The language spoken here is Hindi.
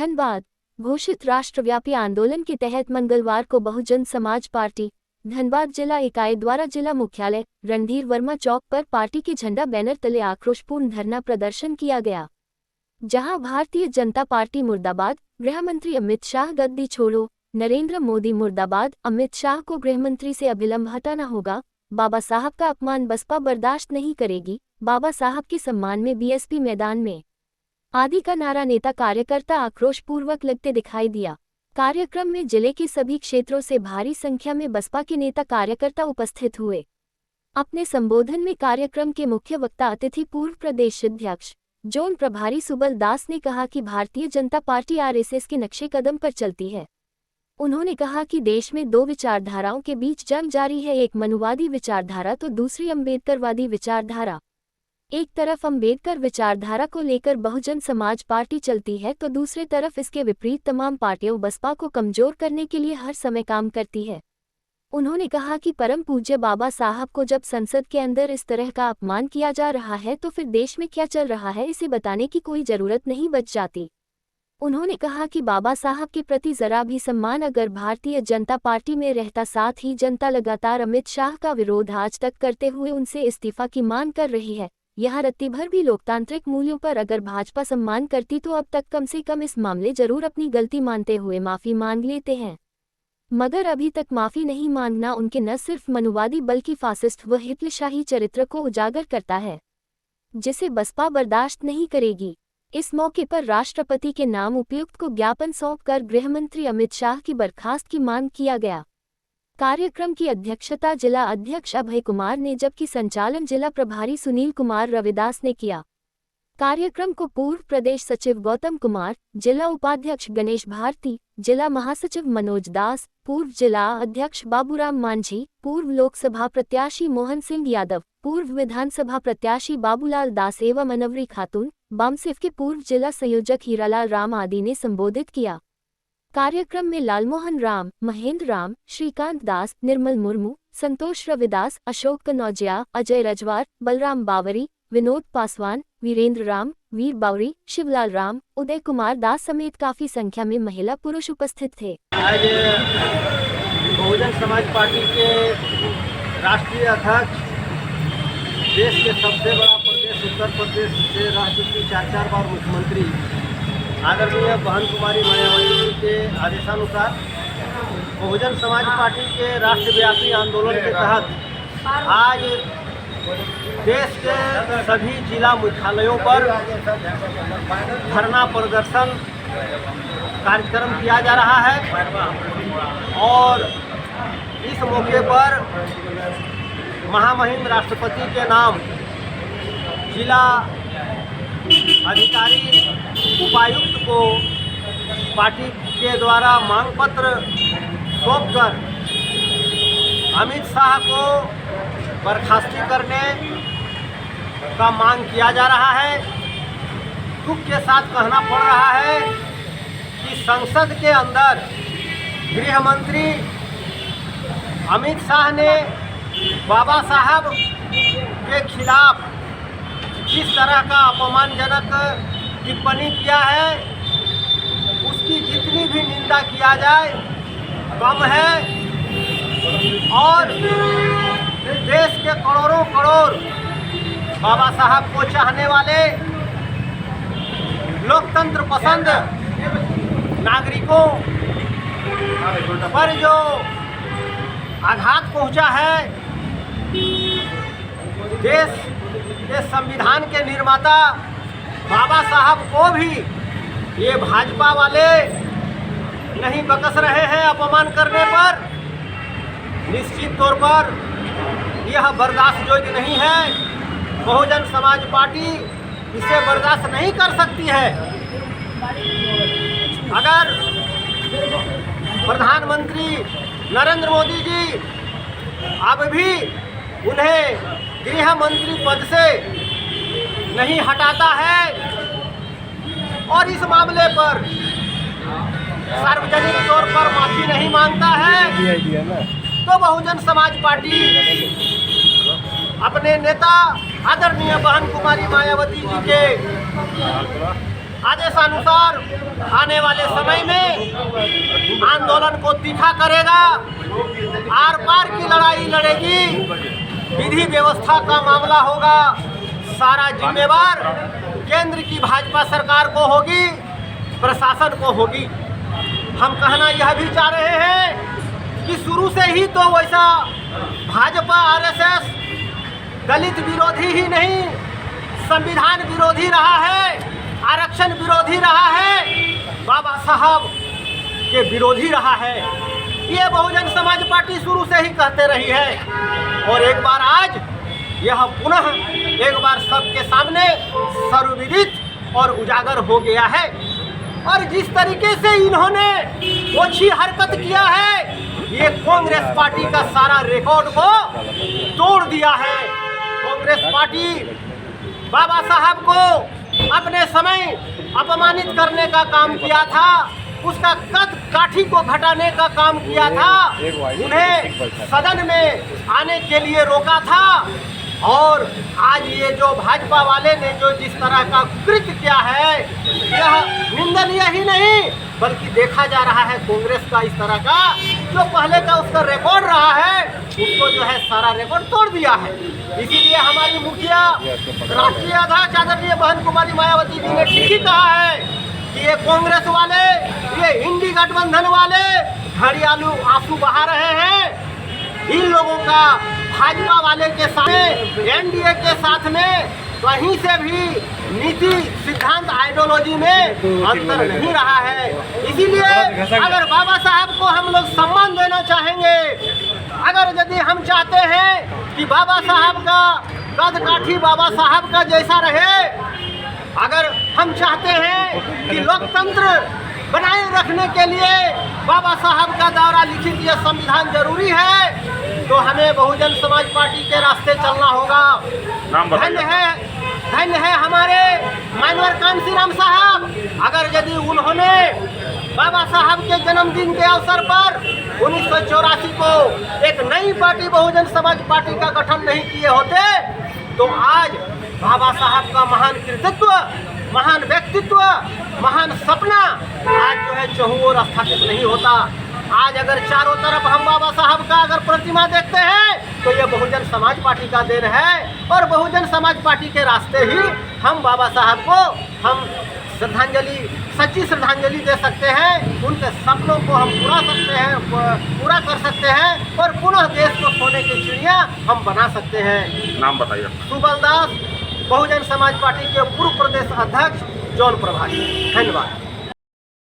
धनबाद। घोषित राष्ट्रव्यापी आंदोलन के तहत मंगलवार को बहुजन समाज पार्टी धनबाद जिला इकाई द्वारा जिला मुख्यालय रणधीर वर्मा चौक पर पार्टी के झंडा बैनर तले आक्रोशपूर्ण धरना प्रदर्शन किया गया, जहां भारतीय जनता पार्टी मुर्दाबाद, गृहमंत्री अमित शाह गद्दी छोड़ो, नरेंद्र मोदी मुर्दाबाद, अमित शाह को गृहमंत्री से अविलंब हटाना होगा, बाबा साहब का अपमान बसपा बर्दाश्त नहीं करेगी, बाबा साहब के सम्मान में बीएसपी मैदान में आदि का नारा नेता कार्यकर्ता आक्रोशपूर्वक लगते दिखाई दिया। कार्यक्रम में जिले के सभी क्षेत्रों से भारी संख्या में बसपा के नेता कार्यकर्ता उपस्थित हुए। अपने संबोधन में कार्यक्रम के मुख्य वक्ता अतिथि पूर्व प्रदेश अध्यक्ष जोन प्रभारी सुबल दास ने कहा कि भारतीय जनता पार्टी आरएसएस के नक्शे कदम पर चलती है। उन्होंने कहा कि देश में दो विचारधाराओं के बीच जंग जारी है, एक मनुवादी विचारधारा तो दूसरी अम्बेडकरवादी विचारधारा। एक तरफ अम्बेडकर विचारधारा को लेकर बहुजन समाज पार्टी चलती है तो दूसरे तरफ इसके विपरीत तमाम पार्टियां बसपा को कमजोर करने के लिए हर समय काम करती है। उन्होंने कहा कि परम पूज्य बाबा साहब को जब संसद के अंदर इस तरह का अपमान किया जा रहा है तो फिर देश में क्या चल रहा है इसे बताने की कोई जरूरत नहीं बच जाती। उन्होंने कहा कि बाबा साहब के प्रति जरा भी सम्मान अगर भारतीय जनता पार्टी में रहता, साथ ही जनता लगातार अमित शाह का विरोध आज तक करते हुए उनसे इस्तीफा की मांग कर रही है। यहाँ रत्ती भर भी लोकतांत्रिक मूल्यों पर अगर भाजपा सम्मान करती तो अब तक कम से कम इस मामले जरूर अपनी गलती मानते हुए माफी मांग लेते हैं, मगर अभी तक माफी नहीं मांगना उनके न सिर्फ मनुवादी बल्कि फासिस्ट व हिटलरशाही चरित्र को उजागर करता है, जिसे बसपा बर्दाश्त नहीं करेगी। इस मौके पर राष्ट्रपति के नाम उपायुक्त को ज्ञापन सौंपकर गृहमंत्री अमित शाह की बर्खास्त की मांग किया गया। कार्यक्रम की अध्यक्षता जिला अध्यक्ष अभय कुमार ने, जबकि संचालन जिला प्रभारी सुनील कुमार रविदास ने किया। कार्यक्रम को पूर्व प्रदेश सचिव गौतम कुमार, जिला उपाध्यक्ष गणेश भारती, जिला महासचिव मनोज दास, पूर्व जिला अध्यक्ष बाबूराम मांझी, पूर्व लोकसभा प्रत्याशी मोहन सिंह यादव, पूर्व विधानसभा प्रत्याशी बाबूलाल दास एवं अनवरी खातून, बामसिफ के पूर्व जिला संयोजक हीरालाल राम आदि ने संबोधित किया। कार्यक्रम में लालमोहन राम, महेंद्र राम, श्रीकांत दास, निर्मल मुर्मू, संतोष रविदास, अशोक कनौजिया, अजय रजवार, बलराम बावरी, विनोद पासवान, वीरेंद्र राम, वीर बावरी, शिवलाल राम, उदय कुमार दास समेत काफी संख्या में महिला पुरुष उपस्थित थे। आज बहुजन समाज पार्टी के राष्ट्रीय अध्यक्ष, देश के सबसे बड़ा प्रदेश उत्तर प्रदेश से रह चुकी 4 बार मुख्यमंत्री आदरणीय बहन कुमारी मायावती जी के आदेशानुसार बहुजन समाज पार्टी के राष्ट्रव्यापी आंदोलन के तहत आज देश के सभी जिला मुख्यालयों पर धरना प्रदर्शन कार्यक्रम किया जा रहा है और इस मौके पर महामहिम राष्ट्रपति के नाम जिला अधिकारी उपायुक्त को पार्टी के द्वारा मांग पत्र सौंपकर अमित शाह को बर्खास्ती करने का मांग किया जा रहा है। दुख के साथ कहना पड़ रहा है कि संसद के अंदर गृह मंत्री अमित शाह ने बाबा साहब के खिलाफ जिस तरह का अपमानजनक टिप्पणी किया है उसकी जितनी भी निंदा किया जाए कम है और देश के करोड़ों करोड़ बाबा साहब को चाहने वाले लोकतंत्र पसंद नागरिकों पर जो आघात पहुंचा है, देश के संविधान के निर्माता बाबा साहब को भी ये भाजपा वाले नहीं बकस रहे हैं अपमान करने पर, निश्चित तौर पर यह बर्दाश्त योग्य नहीं है। बहुजन समाज पार्टी इसे बर्दाश्त नहीं कर सकती है। अगर प्रधानमंत्री नरेंद्र मोदी जी अब भी उन्हें गृह मंत्री पद से नहीं हटाता है और इस मामले पर सार्वजनिक तौर पर माफी नहीं मांगता है तो बहुजन समाज पार्टी अपने नेता आदरणीय बहन कुमारी मायावती जी के आदेशानुसार आने वाले समय में आंदोलन को तीखा करेगा, आर पार की लड़ाई लड़ेगी, विधि व्यवस्था का मामला होगा, सारा जिम्मेवार केंद्र की भाजपा सरकार को होगी, प्रशासन को होगी। हम कहना यह भी चाह रहे हैं कि शुरू से ही तो वैसा भाजपा आरएसएस दलित विरोधी ही नहीं, संविधान विरोधी रहा है, आरक्षण विरोधी रहा है, बाबा साहब के विरोधी रहा है। ये बहुजन समाज पार्टी शुरू से ही कहते रही है और एक बार आज यह पुनः एक बार सबके सामने सर्वविदित और उजागर हो गया है। और जिस तरीके से इन्होंने ओछी हरकत किया है, ये कांग्रेस पार्टी का सारा रिकॉर्ड को तोड़ दिया है। कांग्रेस पार्टी बाबा साहब को अपने समय अपमानित करने का काम किया था, उसका कद काठी को घटाने का काम किया था, उन्हें सदन में आने के लिए रोका था। और आज ये जो भाजपा वाले ने जो जिस तरह का कृत्य किया है, यह निंदनीय ही नहीं बल्कि देखा जा रहा है कांग्रेस का इस तरह का जो पहले का उसका रिकॉर्ड रहा है, उसको जो है सारा रिकॉर्ड तोड़ दिया है। इसीलिए हमारी मुखिया राष्ट्रीय अध्यक्ष आदरणीय बहन कुमारी मायावती जी ने ठीक ही कहा है कि ये कांग्रेस वाले, ये इंडी गठबंधन वाले घड़ियालू आंसू बहा रहे हैं। इन लोगों का भाजपा वाले के साथ, एनडीए के साथ में कहीं से भी नीति सिद्धांत आइडियोलॉजी में अंतर नहीं रहा है। इसीलिए अगर बाबा साहब को हम लोग सम्मान देना चाहेंगे, अगर यदि हम चाहते हैं कि बाबा साहब का कद काठी बाबा साहब का जैसा रहे, अगर हम चाहते हैं कि लोकतंत्र बनाए रखने के लिए बाबा साहब का द्वारा लिखित यह संविधान जरूरी है, तो हमें बहुजन समाज पार्टी के रास्ते चलना होगा। धन्य है हमारे मानवर कांशीराम साहब, अगर यदि उन्होंने बाबा साहब के जन्मदिन के अवसर पर 1984 को एक नई पार्टी बहुजन समाज पार्टी का गठन नहीं किए होते, तो आज बाबा साहब का महान कृतित्व, महान व्यक्तित्व, महान सपना आज जो है चहुओर स्थापित नहीं होता। आज अगर चारों तरफ हम बाबा साहब का अगर प्रतिमा देखते हैं तो ये बहुजन समाज पार्टी का देन है और बहुजन समाज पार्टी के रास्ते ही हम बाबा साहब को हम श्रद्धांजलि, सच्ची श्रद्धांजलि दे सकते हैं, उनके सपनों को हम पूरा कर सकते हैं और पुनः देश को सोने की चिड़िया हम बना सकते हैं। नाम बताइए। सुबल दास, बहुजन समाज पार्टी के पूर्व प्रदेश अध्यक्ष जौन प्रभारी। धन्यवाद।